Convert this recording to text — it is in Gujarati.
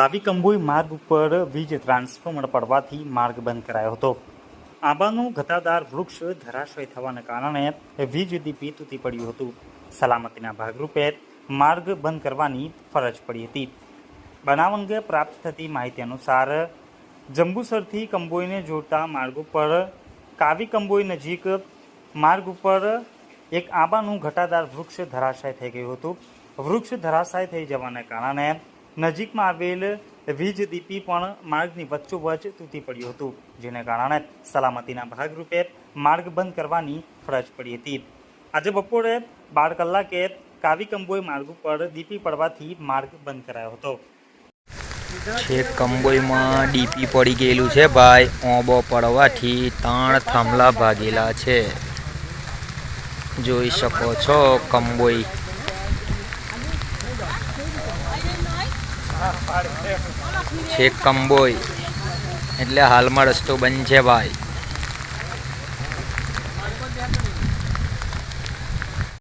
કાવી કંબોઈ માર્ગ ઉપર વીજ ટ્રાન્સફોર્મર પડવાથી માર્ગ બંધ કરાયો હતો। આંબાનું ઘટાદાર વૃક્ષ ધરાશય થવાના કારણે વીજ દીપી તૂટી પડ્યું હતું। સલામતીના ભાગરૂપે માર્ગ બંધ કરવાની ફરજ પડી હતી। બનાવ અંગે પ્રાપ્ત થતી માહિતી અનુસાર જંબુસરથી કંબોઈને જોડતા માર્ગ ઉપર કાવી કંબોઈ નજીક માર્ગ ઉપર એક આંબાનું ઘટાદાર વૃક્ષ ધરાશય થઈ ગયું હતું। વૃક્ષ ધરાશય થઈ જવાના કારણે નજીકમાં આવેલ વીજ દીપી પણ માર્ગની વચ્ચોવચ્ચ તૂટી પડ્યું હતું, જેને કારણે સલામતીના ભાગરૂપે માર્ગ બંધ કરવાની ફરજ પડી હતી। આજે બપોરે 12 કલાકે કાવી કંબોઈ માર્ગ ઉપર દીપી પડવાથી માર્ગ બંધ કરાયો હતો। છેક કંબોઈમાં ડીપી પડી ગયેલું છે ભાઈ। ઓબો પડવાથી 3 થાંભલા ભાગેલા છે, જોઈ શકો છો। કંબોઈ છેક કંબોઈ એટલે હાલમાં રસ્તો બંધ છે ભાઈ।